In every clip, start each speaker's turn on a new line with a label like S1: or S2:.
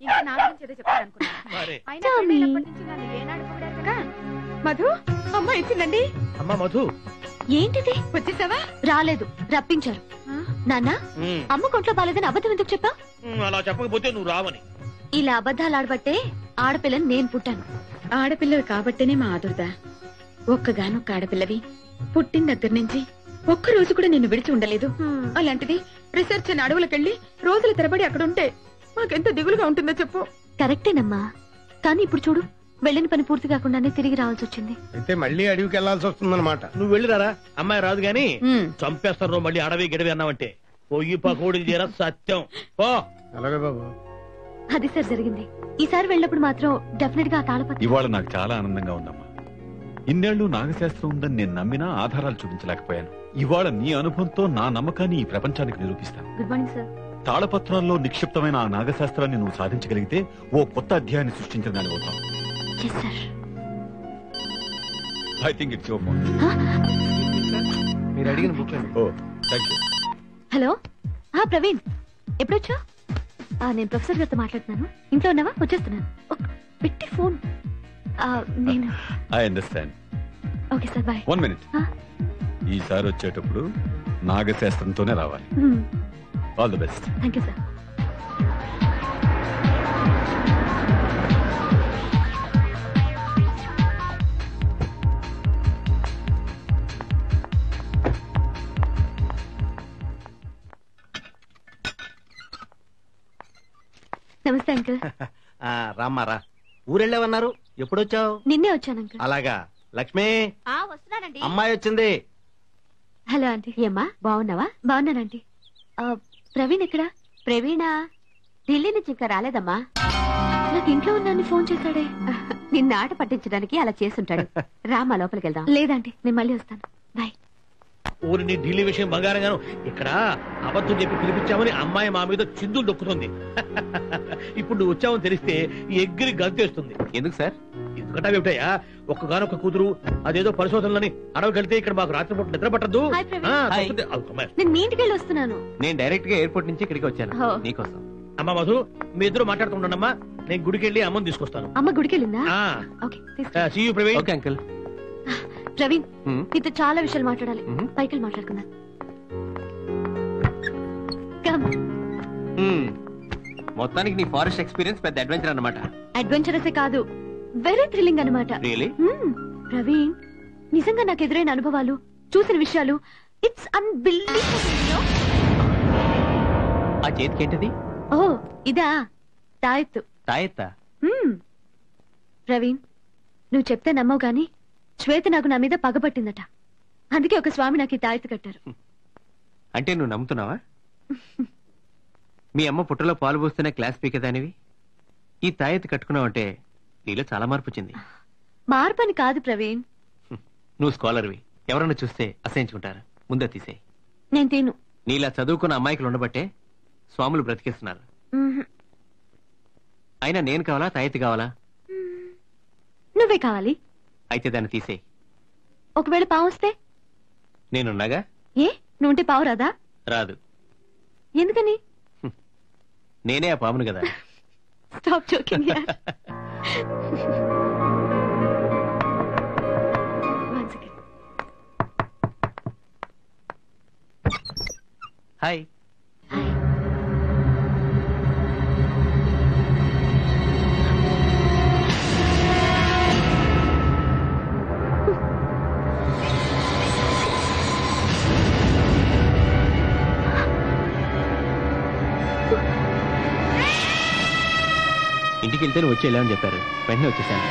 S1: ఇంకా నా గురించి ఏదో చెప్తారనుకున్నాను. మధు అమ్మ ఇచ్చిందండి.
S2: అమ్మా మధు,
S1: ఏంటిది? వచ్చేసావా? రాలేదు, రప్పించారు. నాన్న, అమ్మ కొంట్లో బాలేదని అబద్ధం ఎందుకు చెప్పా?
S2: అలా చెప్పకపోతే నువ్వు రావని.
S1: ఇలా అబద్ధాలు ఆడబట్టే ఆడపిల్లని నేను పుట్టాను. ఆడపిల్లవి కాబట్టేనే మా ఆదుర్ద. ఒక్కగానొక్క ఆడపిల్లవి పుట్టిన దగ్గర నుంచి ఒక్క రోజు కూడా నిన్ను విడిచి ఉండలేదు. అలాంటిది రీసెర్చ్ అని అడవులకెళ్ళి రోజుల తరబడి అక్కడ ఉంటే మాకెంత దిగులుగా ఉంటుందో చెప్పు. కరెక్టేనమ్మా, కానీ ఇప్పుడు చూడు, వెళ్ళిన పని పూర్తి కాకుండానే తిరిగి రావాల్సి వచ్చింది.
S3: అయితే మళ్ళీ అడవికి వెళ్లాల్సి వస్తుందన్నమాట.
S2: నువ్వు వెళ్ళిరారా, అమ్మాయి రాదు గాని చంపేస్తారు. మళ్ళీ అడవి గిడవి అన్నావంటే పొయ్యి పకోడి తీర సత్యం.
S3: అలాగే బాబు.
S1: అది సార్ జరిగింది. ఈసారి వెళ్ళినప్పుడు మాత్రం డెఫినెట్ గా తాళపత్రం.
S4: ఇవాళ నాకు చాలా ఆనందంగా ఉందమ్మా. ఇన్నేళ్లు నాగశాస్త్రం ఉందని నేను నమ్మినా ఆధారాలు చూపించలేకపోయాను. ఇవాళ నీ అనుభవంతో నా నమ్మకాన్ని ఈ ప్రపంచానికి నిరూపిస్తాను.
S1: Good morning sir.
S4: తాళపత్రాల్లో నిక్షిప్తమైన ఆ నాగశాస్త్రాన్ని నువ్వు సాధించగలిగితే ఓ కొత్త అధ్యాయాన్ని సృష్టించిన దాని అవుతావు. I think it's your phone.
S3: మీరు అడిగిన బుక్ అండి.
S4: ఓ థ్యాంక్ యూ.
S1: హలో, ప్రవీణ్, ఎప్పుడొచ్చా? నేను ప్రొఫెసర్ గారితో మాట్లాడుతున్నాను. ఇంట్లో ఉన్నావా? వచ్చేస్తున్నాను. పెట్టి ఫోన్. నేను
S4: I understand.
S1: Okay sir, bye.
S4: 1 minute. ఈసారి వచ్చేటప్పుడు నాగశాస్త్రంతోనే రావాలి. All the best.
S1: Thank you sir. నమస్తే అంకుల్.
S5: రామ్మారా, ఊరెళ్ళావన్నారు, ఎప్పుడొచ్చావు?
S1: నిన్నే వచ్చాను అంకుల్.
S5: అలాగా. లక్ష్మి,
S1: వస్తున్నానండి.
S5: అమ్మాయి వచ్చింది.
S1: Hello aunty. ఏమ్మా, బాగున్నావా? బాగున్నానంటీ. ప్రవీణ్ ఎక్కడ? ప్రవీణా ఢిల్లీ నుంచి ఇంకా రాలేదమ్మా. నాకు ఇంట్లో ఉన్నాను ఫోన్ చేశాడే. నిన్న ఆట పట్టించడానికి అలా చేస్తుంటాడు. రామా, లోపలికి వెళ్దాం. లేదంటే నేను మళ్ళీ వస్తాను. బాయ్.
S2: ఊరిని ఢిల్లీ విషయం బంగారంగాను ఇక్కడ అబద్ధం చెప్పి పిలిపించామని అమ్మాయి మా మీద చిందులు దొక్కుతుంది. ఇప్పుడు నువ్వు వచ్చావని తెలిస్తే ఎగ్గిరి గంతేస్తుంది.
S5: ఎందుకు సార్?
S2: ఎందుకంటే ఏమిటయ్యా, ఒక్కగానొక్క కూతురు, అదేదో పరిశోధనలని అడవికి వెళ్తే ఇక్కడ మాకు రాత్రిపూట నిద్ర పట్టద్దు.
S1: నేను మీ ఇంటికి వెళ్ళి వస్తున్నాను.
S5: నేను డైరెక్ట్ గా ఎయిర్పోర్ట్ నుంచి ఇక్కడికి వచ్చాను నీకోసం.
S2: అమ్మా మధు, మీ ఇద్దరు మాట్లాడుతుండమ్మా, నేను గుడికి వెళ్ళి అమ్మని తీసుకొస్తాను.
S1: అమ్మ గుడికి వెళ్ళిందా?
S2: See you, Praveen.
S5: Okay uncle.
S1: Praveen, నీతో చాలా విషయాలు మాట్లాడాలి. పైకి మాట్లాడుకుందాం.
S5: మొత్తానికి నీ ఫారెస్ట్ ఎక్స్పీరియన్స్ పెద్ద అడ్వెంచర్ అన్నమాట.
S1: అడ్వెంచరసే కాదు, వెరీ థ్రిల్లింగ్ అన్నమాట.
S5: రియలీ?
S1: ప్రవీణ్, నిజంగా నాకు ఎదురైన అనుభవాలు, చూసిన విషయాలు, ఇట్స్ అన్బిలీవబుల్.
S5: ఆ చేతికేంటిది?
S1: ఓ, ఇదా తాయెత్తు.
S5: తాయెత్తా?
S1: ప్రవీణ్, నువ్వు చెప్తే నమ్మవు గాని శ్వేత నాకు నా మీద పగబట్టిందట. అందుకే ఒక స్వామి నాకు ఈ తాయెత్తు కట్టారు.
S5: అంటే నువ్వు నమ్ముతున్నావా? మీ అమ్మ పుట్టలో పాలు పోస్తున్న క్లాస్ పీకేదానివి ఈ తాయెత్తు కట్టుకున్నావంటే నీలో చాలా మార్పు వచ్చింది.
S1: మార్పు అని కాదు ప్రవీణ్.
S5: నువ్వు స్కాలర్వి, ఎవరన్నా చూస్తే అసహించుకుంటారు. ముందే తీసేయి.
S1: నేను తిను.
S5: నీలా చదువుకున్న అమ్మాయికులు ఉండబట్టే స్వాములు బ్రతికిస్తున్నారు. అయినా నేను కావాలా, తాయెత్తు కావాలా?
S1: నువ్వే కావాలి.
S5: అయితే దాన్ని తీసేయి.
S1: ఒకవేళ పావు వస్తే?
S5: నేనున్నాగా.
S1: ఏ, నువ్వుంటే పావు రాదా?
S5: రాదు.
S1: ఎందుకని?
S5: నేనే ఆ పామును కదా.
S1: స్టాప్ జోకింగ్ యార్.
S5: హాయ్. ఇంటికి వెళ్తే నువ్వు వచ్చి వెళ్ళామని చెప్పారు. వెంటనే వచ్చేసాను.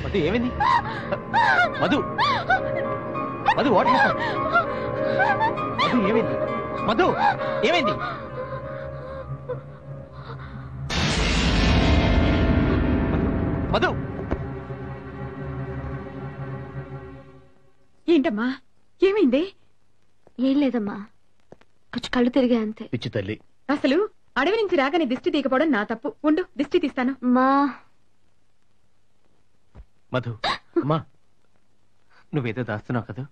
S5: మధు, ఏమైంది? Madhu, Madhu, what happened? మధు, ఏమైంది? మధు, ఏమైంది? మధు
S1: ఏంటమ్మా ఏమైంది?
S6: ఏం లేదమ్మా, కొంచెం కళ్ళు తిరిగా అంతే.
S2: పిచ్చి తల్లి,
S1: అసలు అడవి నుంచి రాగానే దిష్టి తీయకపోవడం నా తప్పు. ఉండు, దిష్టి తీస్తాను.
S6: మా
S5: మధు అమ్మా, నువ్వేదో దాస్తున్నావు కదా,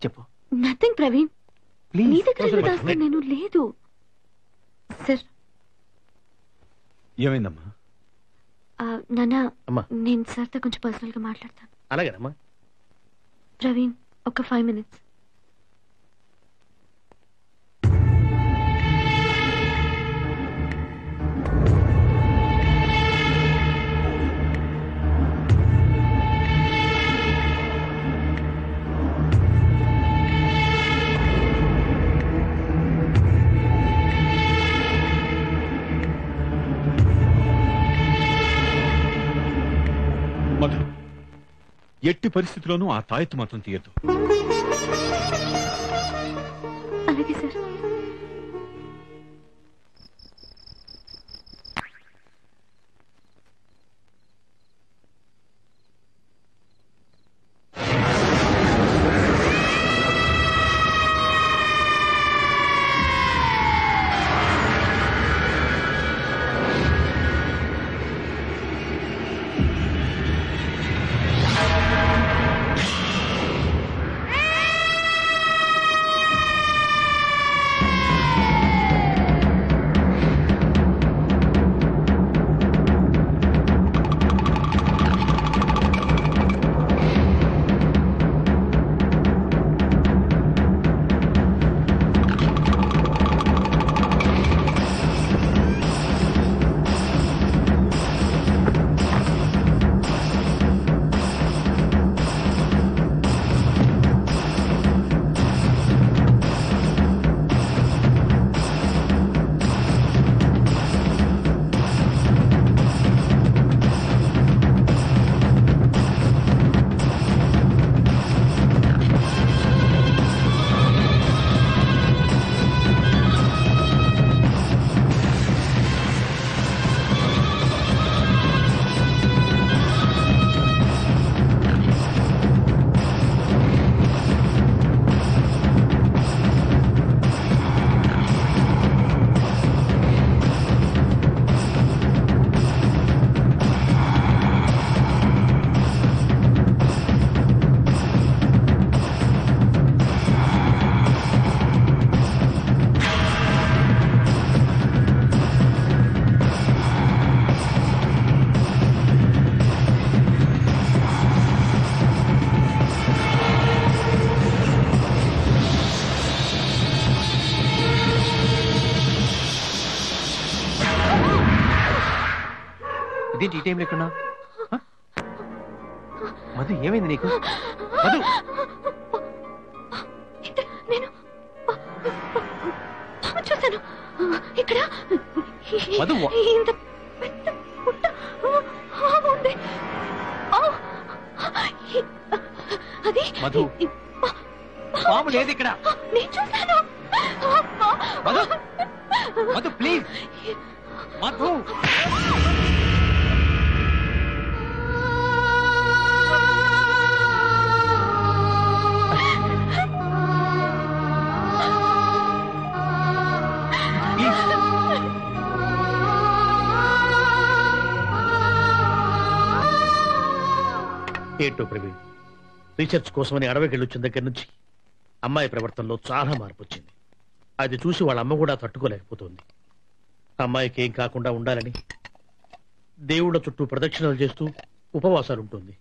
S5: చెప్పు.
S6: నథింగ్ ప్రవీణ్, నీ
S5: ప్లీజ్.
S6: దగ్గర ఏదో దాస్తాను నేను. లేదు సార్.
S4: ఏమైందమ్మా?
S6: నాన్న,
S2: అమ్మా.
S6: నేను సార్తో కొంచెం పర్సనల్ గా మాట్లాడతాను.
S2: అలాగేనమ్మా.
S6: ప్రవీణ్, ఒక 5 minutes.
S4: మధు, ఎట్టి పరిస్థితిలోనూ ఆ తాయెత్తు మాత్రం తీయద్దు.
S6: అలాగే సార్.
S5: ఇదేంటి ఈ టైం లేకున్నా? మధు, ఏమైంది నీకు? మధు,
S6: నేను చూసాను ఇక్కడ.
S5: మధు,
S6: ఇంత పెద్ద పుట్ట ఉంది. అది
S5: మధు, పాము లేదు ఇక్కడ.
S6: నేను చూసాను.
S5: మధు, మధు ప్లీజ్, మధు.
S2: ఏంటో ప్రవీణ్, రీసెర్చ్ కోసమని అడవికి వెళ్ళొచ్చిన దగ్గర నుంచి అమ్మాయి ప్రవర్తనలో చాలా మార్పు వచ్చింది. అది చూసి వాళ్ళ అమ్మ కూడా తట్టుకోలేకపోతుంది. అమ్మాయికి ఏం కాకుండా ఉండాలని దేవుళ్ళ చుట్టూ ప్రదక్షిణలు చేస్తూ ఉపవాసాలుంటుంది.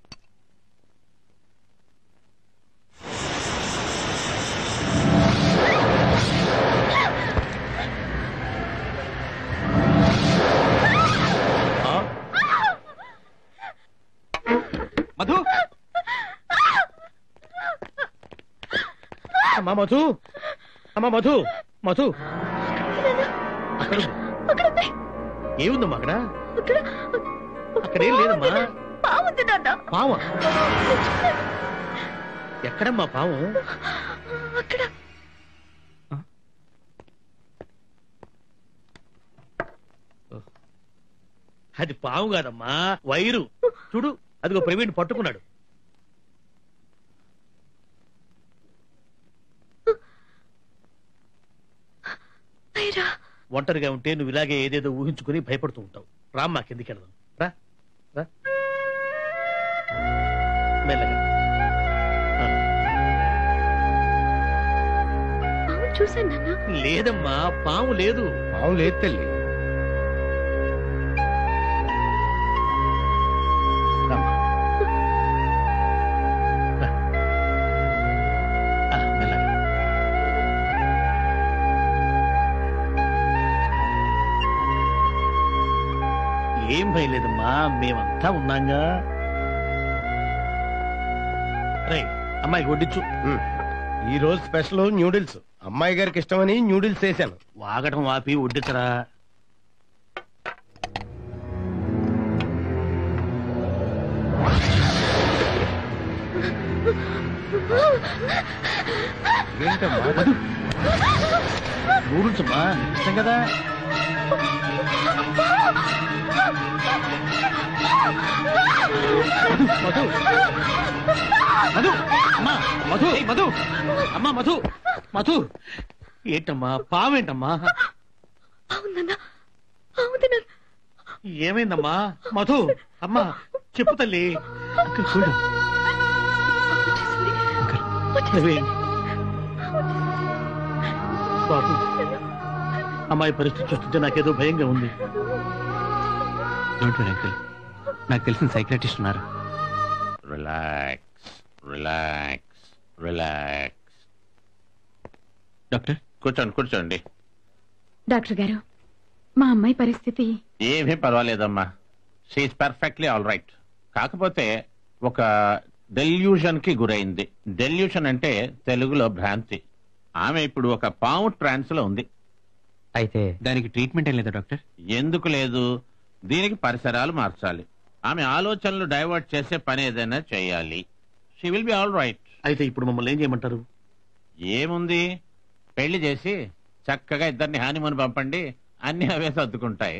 S5: మధు,
S2: అమ్మా మధు, అమ్మా మధు, మధు అక్కడ ఏముందమ్మా? అక్కడ అక్కడేం లేదమ్మా. పాము? ఎక్కడమ్మా పాము? అది పాము కాదమ్మా, వైరు. చూడు అదిగో ప్రవీణ్ పట్టుకున్నాడు. ఒంటరిగా ఉంటే నువ్వు ఇలాగే ఏదేదో ఊహించుకుని భయపడుతూ ఉంటావు. రామ్మా కిందికి వెళ్దాం. రా రా మెల్లగా.
S6: చూసాను నాన్న.
S2: లేదమ్మా పాము లేదు.
S3: పావు లేదు తల్లి.
S2: రామ్మా. రా. మెల్లగా. ఏం భయం లేదమ్మా, మేమంతా ఉన్నాంగా. రే అమ్మాయికి వడ్డించు.
S3: ఈ రోజు స్పెషల్ న్యూడిల్స్. అమ్మాయి గారికి ఇష్టమని న్యూడిల్స్ వేశాను.
S2: వాగటం వాపి వడ్డించరా.
S3: ఏంటమ్మా
S2: నూడిల్స్ అమ్మా ఇష్టం కదా. మధు మధు అమ్మా మధు మధు అమ్మా మధు మధు ఏంటమ్మా పావేంటమ్మా? ఏమైందమ్మా మధు? అమ్మా చెప్పు తల్లి. చూడు బాబు అమ్మాయి పరిస్థితి చూస్తుంటే నాకేదో భయంగా ఉంది.
S5: డోంట్ వరీ అంకుల్, నాకు తెలిసిన సైకియాట్రిస్ట్ ఉన్నారు.
S7: Relax relax relax.
S5: డాక్టర్
S7: కూర్చోండి కూర్చోండి.
S1: డాక్టర్ గారు మా అమ్మాయి పరిస్థితి
S7: ఏమీ పర్వాలేదమ్మా. She's perfectly all right. కాకపోతే ఒక డెల్యూషన్ కి గురైంది. డెల్యూషన్ అంటే తెలుగులో భ్రాంతి. ఆమె ఇప్పుడు ఒక పాము ట్రాన్స్ లో ఉంది.
S5: అయితే దానికి ట్రీట్మెంట్ ఏం లేదా డాక్టర్?
S7: ఎందుకు లేదు, దీనికి పరిసరాలు మార్చాలి. ఆమె ఆలోచనలు డైవర్ట్ చేసే పని ఏదైనా చేయాలి. She will be all right.
S2: అయితే ఇప్పుడు మమ్మల్ని ఏం చేయమంటారు?
S7: ఏముంది, పెళ్లి చేసి చక్కగా ఇద్దరిని హానిమూన్ పంపండి, అన్ని అవే సర్దుకుంటాయి.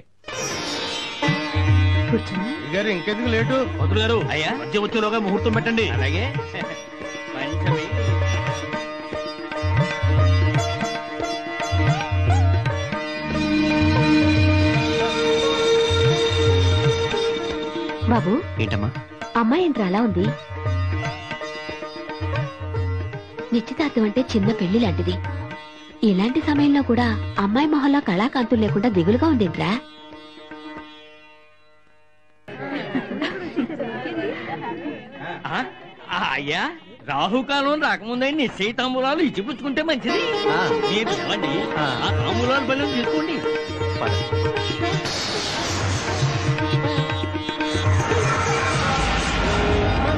S3: గారు ఇంకెందుకు లేటు?
S2: మంత్రులు గారు అయ్యా మధ్య వచ్చేలోగా ముహూర్తం పెట్టండి.
S7: అలాగే
S6: బాబు
S5: ఏంటమ్మా?
S6: అమ్మాయి ఏంట్రా అలా ఉంది? నిశ్చితార్థం అంటే చిన్న పెళ్లి లాంటిది. ఇలాంటి సమయంలో కూడా అమ్మాయి మొహంలో కళాకాంతులు లేకుండా దిగులుగా ఉందేంట్రా?
S8: అయ్యా రాహుకాలం రాకముందే నిశ్చయ తాంబూలాలు ఇచ్చిపుచ్చుకుంటే మంచిది. మీరు చల్లండి, ఆ తాంబూలాలు బలం తీసుకోండి.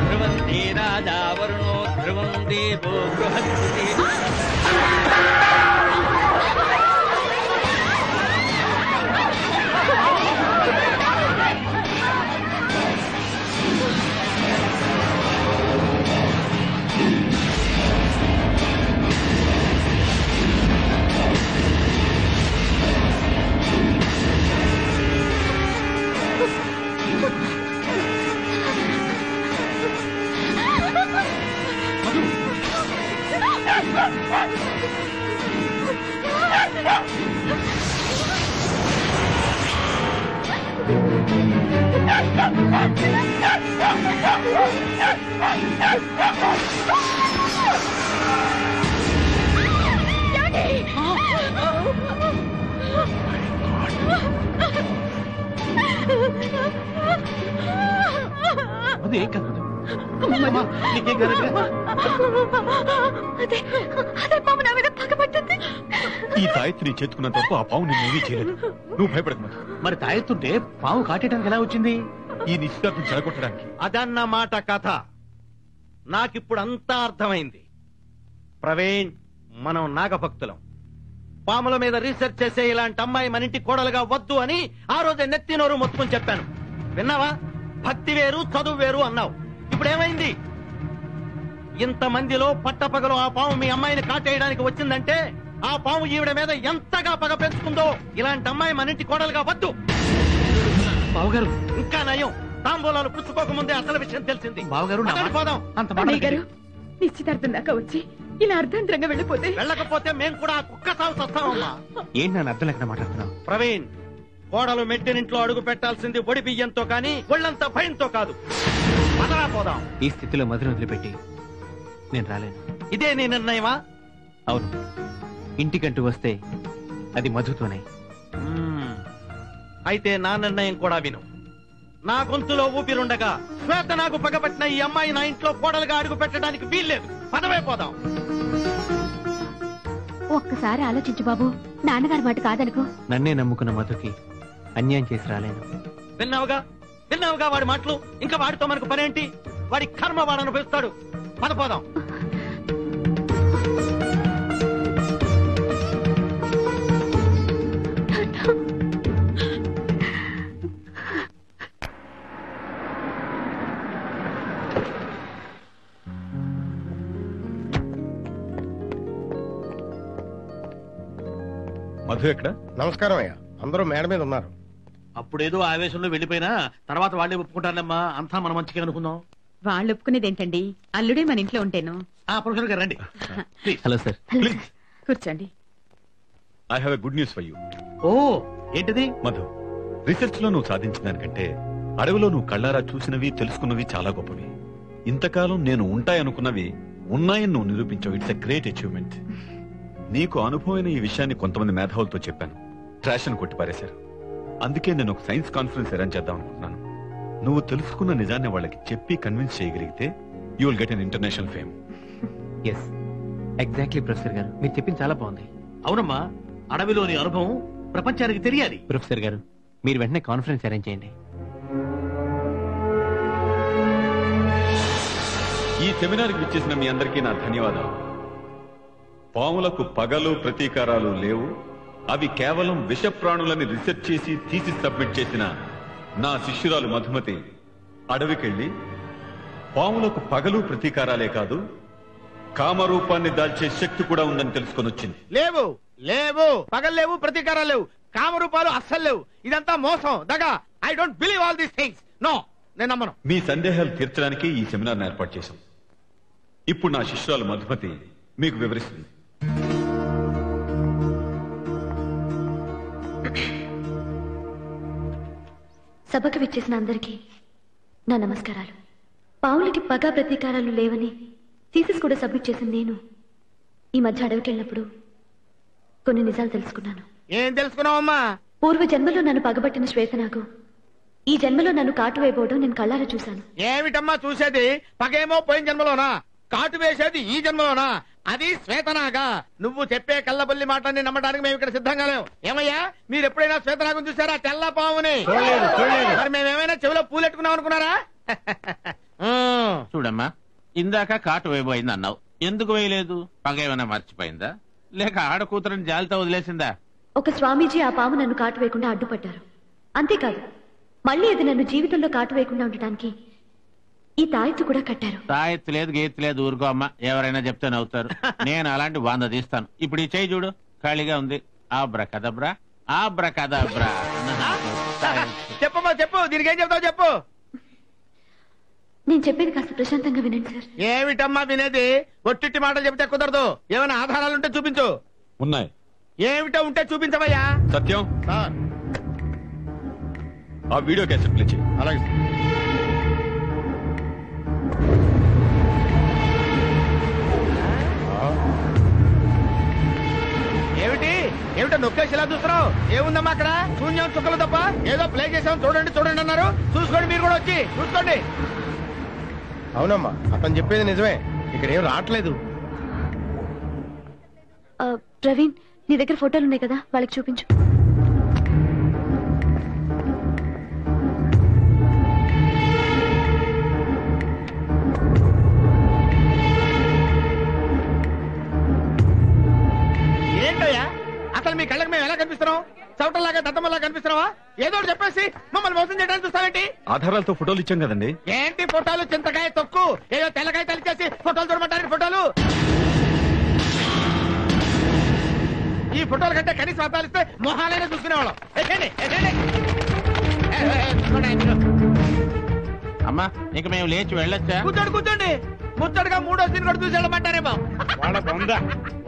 S8: ధ్రువందే రాజా వరుణో ధ్రువం దేవో బృహస్పతి.
S2: అదే కదా నీకేం కరెక్ట్.
S4: ఈ తాయెత్తు నీ చేతుకున్నంత వరకు ఆ పాము నిన్నేమీ చేయలేదు. నువ్వు భయపడకు.
S2: మరి తాయెత్తుంటే పాము కాటేయడానికి ఎలా వచ్చింది?
S4: ఈ నిశ్చితార్థం చెడగొట్టడానికి.
S9: అదన్నమాట కథ. నాకిప్పుడు అంతా అర్థమైంది. ప్రవీణ్, మనం నాగభక్తులం. పాముల మీద రీసెర్చ్ చేసే ఇలాంటి అమ్మాయి మన ఇంటి కోడలుగా వద్దు అని ఆ రోజు నెత్తి నోరు మొత్తుకుని చెప్పాను. విన్నావా? భక్తి వేరు చదువు వేరు అన్నావు. ఇప్పుడేమైంది? ఇంతమందిలో పట్టపగలు ఆ పాము మీ అమ్మాయిని కాటేయడానికి వచ్చిందంటే ఆ పాము ఈవిడ మీద ఎంతగా పగ పెంచుకుందో. ఇలాంటి అమ్మాయి మన ఇంటి కోడలుగా వద్దు.
S2: బావగారు
S9: ఇంకా నయం, తాంబూలాలు పుచ్చుకోక ముందే అసలు విషయం తెలిసింది.
S2: బావగారు నా
S9: పదండి,
S2: మాట-
S9: పోదాం.
S2: అంత మాట
S1: అన్నయ్య గారు నిశ్చితార్థం దాకా వచ్చి ఇలా అర్ధాంతరంగా వెళ్ళిపోతే
S9: వెళ్ళకపోతే మేము కూడా ఆ కుక్క సాగు వస్తామమ్మా.
S5: ఏంటి నన్ను అర్థం లేకుండా మాట్లాడుతున్నావు?
S9: ప్రవీణ్, కోడలు మెట్టినింట్లో అడుగు పెట్టాల్సింది ఒడి బియ్యంతో కానీ ఒళ్ళంతా భయంతో కాదు. పదరా పోదాం.
S5: ఈ స్థితిలో మధుని వదిలిపెట్టి నేను రాలేను.
S9: ఇదే నీ నిర్ణయమా?
S5: అవును, ఇంటికంటూ వస్తే అది మధుతోనే.
S9: మ్మ్. అయితే నా నిర్ణయం కూడా విను. నా గొంతులో ఊపిరుండగా శ్వేత నాకు పగబట్టిన ఈ అమ్మాయి నా ఇంట్లో కోడలుగా అడుగు పెట్టడానికి వీల్లేదు. పదవే పోదాం.
S6: ఒక్కసారి ఆలోచించు బాబు, నాన్నగారి మాట కాదనుకో.
S5: నన్నే నమ్ముకున్న మధుకి అన్యాయం చేసి రాలేను.
S9: విన్నావుగా వాడి మాటలు. ఇంకా వాడితో మనకు పనేంటి? వాడి కర్మ వాడు అనుభవిస్తాడు. పద పోదాం.
S4: మధు ఎక్కడ?
S3: నమస్కారం అయ్యా, అందరూ మేడ మీద ఉన్నారు.
S2: అప్పుడేదో ఆవేశంలో వెళ్ళిపోయినా తర్వాత వాళ్ళే ఒప్పుకుంటారమ్మా. అంతా మన మంచిగా అనుకుందాం.
S1: వాళ్ళు ఒప్పుకునేది ఏంటండి, అల్లుడే మన ఇంట్లో ఉంటేను.
S2: ప్రొఫెసర్ గారు రండి. ప్లీజ్.
S5: Hello sir.
S4: ప్లీజ్,
S1: కూర్చోండి.
S4: I have a good news for you.
S2: ఓ, ఏంటిది?
S4: మధు, రీసెర్చ్ లో నువ్వు సాధించిన దానికంటే అడవిలో నువ్వు కళ్ళారా చూసినవి తెలుసుకున్నవి చాలా గొప్పవి. ఇంతకాలం నేను ఉంటాయనుకున్నవి ఉన్నాయని నువ్వు నిరూపించావు. It's a great achievement. నీకు అనుభవమైన ఈ విషయాన్ని కొంతమంది మేధావులతో చెప్పాను. ట్రాష్ అని కొట్టిపారేశారు. అందుకే నేను ఒక సైన్స్ కాన్ఫరెన్స్ అరేంజ్ చేద్దాం అనుకుంటున్నాను. నువ్వు తెలుసుకున్న నిజాన్ని వాళ్ళకి చెప్పి కన్విన్స్ చేయగలిగితే you will get an international fame.
S5: Yes, exactly professor గారు, మీరు చెప్పింది చాలా బాగుంది.
S2: అవునమ్మా, అడవిలోని అనుభవం ప్రపంచానికి తెలియాలి.
S5: ప్రొఫెసర్ గారు, మీరు వెంటనే కాన్ఫరెన్స్ అరేంజ్ చేయండి.
S4: ఈ సెమినార్కి విచ్చేసిన మీ అందరికీ నా ధన్యవాదాలు. పాములకు పగలు ప్రతీకారాలు లేవు. అవి కేవలం విష ప్రాణులని రీసెర్చ్ చేసి తీసి సబ్మిట్ చేసిన నా శిష్యురాలు మధుమతి అడవికెళ్ళి పాములకు పగలు ప్రతీకారాలే కాదు, కామరూపాన్ని దాల్చే శక్తి కూడా ఉందని తెలుసుకొని వచ్చింది.
S3: లేవు లేవు, పగలు లేవు, ప్రతీకారాలు లేవు, కామరూపాలు అస్సలు లేవు. ఇదంతా మోసం, దగా. I don't believe all these things. No, నేను నమ్మను.
S4: మీ సందేహాలు తీర్చడానికి ఈ సెమినార్ని ఏర్పాటు చేశాం. ఇప్పుడు నా శిష్యురాలు మధుమతి మీకు వివరిస్తుంది.
S6: సభకు విచ్చేసిన అందరికీ నా నమస్కారాలు. పావులకి పగ ప్రతీకారాలు లేవని థీసిస్ కూడా సబ్మిట్ చేసిన నేను ఈ మధ్య అడవికి వెళ్ళినప్పుడు కొన్ని నిజాలు తెలుసుకున్నాను.
S3: ఏం తెలుసుకున్నావమ్మా?
S6: పూర్వ జన్మలో నన్ను పగబట్టిన శ్వేత నాకు ఈ జన్మలో నన్ను కాటు వేయబోవడం నేను కళ్ళారా చూశాను.
S3: ఏమిటమ్మా చూసేది? పగేమో పోయిన జన్మలోనా, కాటు వేసేది ఈ జన్మలోనా? అది శ్వేతనాగా. నువ్వు చెప్పే కళ్ళబల్లి మాటని నమ్మడానికి మేము ఇక్కడ సిద్ధంగా లేవు. ఏమయ్యా, మీరు ఎప్పుడైనా శ్వేతనాగం చూసారా? తెల్ల పాముని. మరి మేమేమైనా చెవిలో పూలెట్టుకున్నాం అనుకున్నారా?
S7: చూడమ్మా, ఇందాక కాటు వేయబోయింది అన్నావు. ఎందుకు వేయలేదు? పగ ఏమైనా మర్చిపోయిందా, లేక ఆడ కూతురని జాలితో వదిలేసిందా?
S6: ఒక స్వామీజీ ఆ పాము నన్ను కాటు వేయకుండా అడ్డుపడ్డారు. అంతేకాదు, మళ్ళీ అది నన్ను జీవితంలో కాటు వేయకుండా ఉండటానికి ఈ తాయెత్తు కూడా కట్టారు.
S7: తాయెత్తు లేదు, గీత్తు లేదు, ఊరుకో అమ్మా. ఎవరైనా చెప్తే నవ్వుతారు. నేను అలాంటి 100 తీస్తాను. ఇప్పుడు ఈ చేయి చూడు, ఖాళీగా ఉంది. ఆబ్రకదబ్రా, ఆబ్రకదబ్రా.
S3: చెప్పమ్మా, చెప్పు. దీనికి ఏం చెప్తావు చెప్పు.
S6: నేను చెప్పేది కాస్త ప్రశాంతంగా వినండి సార్.
S3: ఏమిటమ్మా వినేది? ఒట్టిట్టి మాటలు చెబితే కుదరదు. ఏమైనా ఆధారాలుంటే చూపించు.
S4: ఉన్నాయి.
S3: ఏమిటో ఉంటే చూపించవయ్యా.
S4: సత్యం,
S3: సార్.
S4: ఆ వీడియో క్యాసెట్ ప్లే చేయి.
S3: అలాగే. ఏమిటో నొక్కేసి ఇలా చూస్తున్నావు? ఏముందమ్మా అక్కడ? శూన్యం చుక్కలు తప్ప ఏదో ప్లే చేసాం. చూడండి చూడండి అన్నారు. చూసుకోండి, మీరు కూడా వచ్చి చూసుకోండి. అవునమ్మా, అతను చెప్పేది నిజమే. ఇక్కడ ఏం రావట్లేదు.
S6: ప్రవీణ్, నీ దగ్గర ఫోటోలు ఉన్నాయి కదా, వాళ్ళకి చూపించు.
S3: ఏంటయ్యా అసలు మీ కళ్ళకి మేము ఎలా కనిపిస్తున్నాం? చవటల్లాగా దత్తమల్లా కనిపిస్తున్నావా? ఏదో ఒకటి చెప్పేసి మమ్మల్ని మోసం చేయడానికి చూస్తావేంటి?
S4: ఆధారాలతో ఫోటోలు ఇచ్చాం కదండి.
S3: ఏంటి ఫోటోలు? చింతకాయ తొక్కు. ఏదో తెల్లకాయ తలిచేసి ఫోటోలు చూడమంటారు. ఫోటోలు ఈ ఫోటోల కంటే కనీసం అర్థాలు ఇస్తే మొహాలైనా చూసుకునేవాళ్ళం.
S7: అమ్మా ఇక మేము లేచి వెళ్ళొచ్చా?
S3: కూర్చోండి కూర్చోండి, ముచ్చటగా 3వ సీన్ కూడా చూసి వెళ్ళమంటారేమో.
S2: వాళ్ళ బొంద,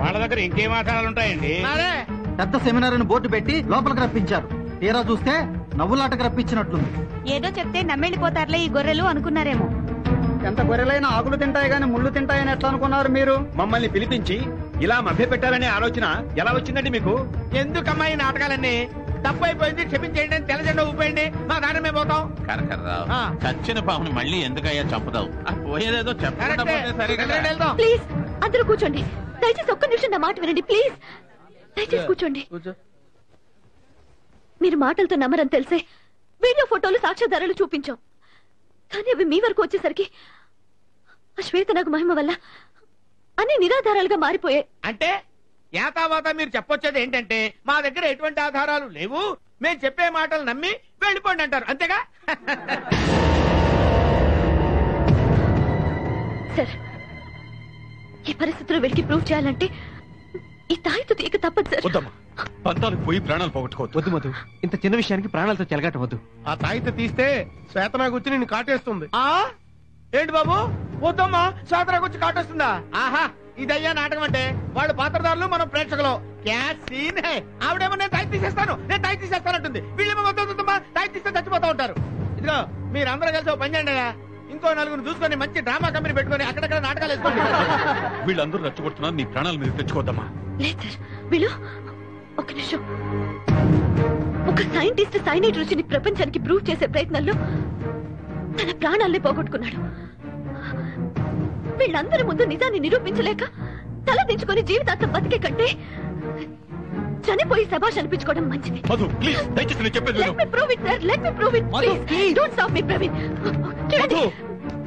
S2: వాళ్ళ దగ్గర ఇంకేం ఆధారాలు ఉంటాయండి?
S3: అదే
S10: పెద్ద సెమినార్ అని బోర్డు పెట్టి లోపలికి రప్పించారు. తీరా చూస్తే నవ్వులాటకు రప్పించినట్లుంది.
S1: ఏదో చెప్తే నమ్మెళ్ళిపోతారులే ఈ గొర్రెలు అనుకున్నారేమో.
S10: ఎంత గొర్రెలైనా ఆకులు తింటాయి గాని ముళ్ళు తింటాయని ఎట్లా అనుకున్నారు మీరు?
S9: మమ్మల్ని పిలిపించి ఇలా మభ్య పెట్టాలనే ఆలోచన ఎలా వచ్చిందండి మీకు?
S3: ఎందుకమ్మా ఈ నాటకాలన్నీ? తప్పైపోయింది, క్షమించేయండి అని తెల్లజెండా ఊపేయండి, మా దారి మేము పోతాం.
S7: కరకర్రావు,
S3: ఆ.
S7: చచ్చిన పాముని మళ్ళీ ఎందుకయ్యా చంపుతావు? ఆ పోయేదేదో చెప్పకుండా
S3: కరెక్టే.
S7: పోతే సరే కదా.
S3: రండి, వెళ్దాం.
S6: ప్లీజ్ అందరూ కూర్చోండి. దయచేసి ఒక్క నిమిషం నా మాట వినండి ప్లీజ్. దయచేసి కూర్చోండి. మీరు మాటలతో నమ్మరని తెలిసే వీడియో ఫోటోలు సాక్ష్యాధారాలు చూపించాం. కానీ అవి మీ వరకు వచ్చేసరికి ఆ శ్వేత నాకు మహిమ వల్ల అన్ని నిరాధారాలుగా మారిపోయాయి.
S3: అంటే యాతావాత మీరు చెప్పొచ్చేది ఏంటంటే మా దగ్గర ఎటువంటి ఆధారాలు లేవు, మేము చెప్పే మాటలు నమ్మి వెళ్ళిపోండి అంటారు, అంతేగా?
S6: సార్, ఈ పరిస్థితుల్లో వీడికి ప్రూవ్ చేయాలంటే ఈ తాయితో తీయక తప్పదు సార్.
S4: వద్దమ్మా, పంతాలకు పోయి ప్రాణాలు పోగొట్టుకోవద్దు.
S5: వద్దు మధు, ఇంత చిన్న విషయానికి ప్రాణాలతో చెలగటవద్దు.
S2: ఆ తాయిత తీస్తే శ్వేతనాగు వచ్చి నిన్ను కాటేస్తుంది.
S3: ఆ ఏంటి బాబు, వద్దమ్మా, శాతరాకు వచ్చి కాటొస్తుందా? ఆహా, ఇదయ్యా నాటకం అంటే. వాళ్ళు పాత్రదారులు, మనం ప్రేక్షకులు. క్యా సీన్ హై. ఆవిడేమో నేను తాయి తీసేస్తానంటుంది, వీళ్ళేమో వద్దమ్మా తాయి తీస్తే చచ్చిపోతా ఉంటారు. ఇదిగో మీరందరూ కలిసి ఓ పని చేయండి, ఇంకో నలుగురు చూసుకొని మంచి డ్రామా కంపెనీ పెట్టుకొని అక్కడక్కడ నాటకాలు వేసుకోండి.
S4: వీళ్ళందరూ రెచ్చగొడుతున్నారు, నీ ప్రాణాల మీద తెచ్చుకోవద్దమ్మా.
S6: లేదు సార్, వీళ్ళు ఒక నిమిషం. ఒక సైంటిస్ట్ సైనైడ్ రుచిని ప్రపంచానికి ప్రూవ్ చేసే ప్రయత్నంలో తన ప్రాణాల్ని పోగొట్టుకున్నాడు. వీళ్ళందరి ముందు నిజాన్ని నిరూపించలేక తల దించుకొని జీవితాంతం బతికే కంటే చనిపోయి శభాష్ అనిపించుకోవడం మంచిది.
S4: మధు ప్లీజ్, దయచేసి నేను చెప్పేది విను.
S6: Let me prove it, sir. Let me prove it, please. Don't stop me, Praveen. చూడండి,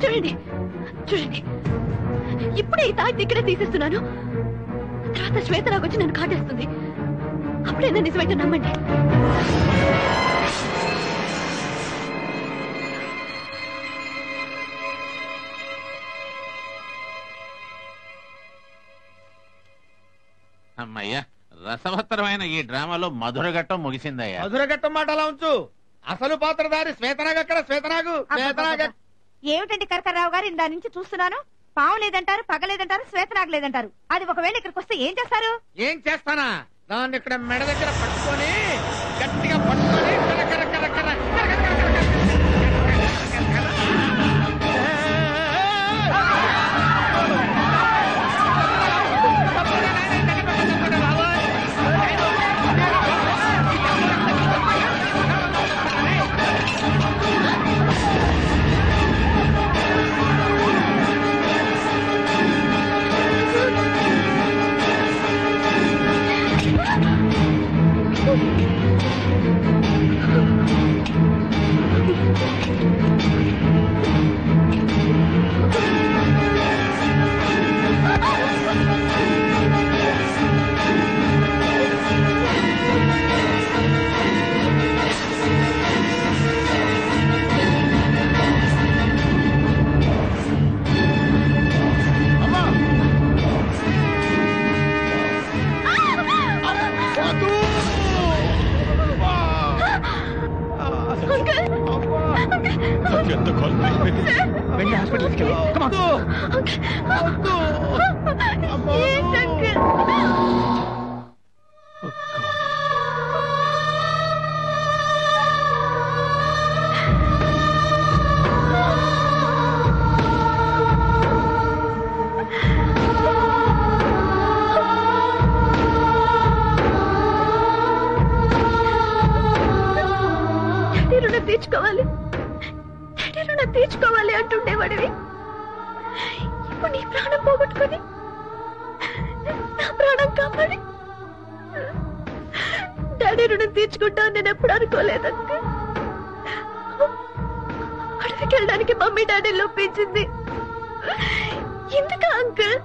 S6: చూడండి, చూడండి. ఇప్పుడే ఈ తాయి ఇక్కడే తీసేస్తున్నాను. తర్వాత శ్వేత నాకు వచ్చి నన్ను కాటేస్తుంది. అప్పుడైనా నిజమైతే నమ్మండి.
S7: అమ్మయ్యా, రసవత్తరమైన ఈ డ్రామాలో మధుర ఘట్టం ముగిసిందయ్యా.
S3: మధురఘట్టం మాట అలా ఉంచు, అసలు పాత్రధారి శ్వేతనాగు అక్కడ. శ్వేతనాగు
S1: ఏమిటండి కరకర్రావు గారు, ఇందా నుంచి చూస్తున్నాను. పాము లేదంటారు, పగ లేదంటారు, శ్వేతనాగు లేదంటారు. అది ఒకవేళ ఇక్కడికి వస్తే ఏం చేస్తారు?
S3: ఏం చేస్తానా? దాన్ని ఇక్కడ మెడ దగ్గర పట్టుకొని గట్టిగా పట్టుకొని కర కర కర కర కర కర కర కర కర.
S4: ఎంత కాల్
S5: వెళ్ళి హాస్పిటల్
S6: తీర్చుకోవాలి అంటుండేవాడివి. ఇప్పుడు నీ ప్రాణం పోగొట్టుకుని నా ప్రాణం కాపాడి డాడీ రుణం తీర్చుకుంటా నేను ఎప్పుడు అనుకోలేదంటే. అడవికి వెళ్ళడానికి మమ్మీ డాడీ లోపించింది ఎందుకు అంకుల్?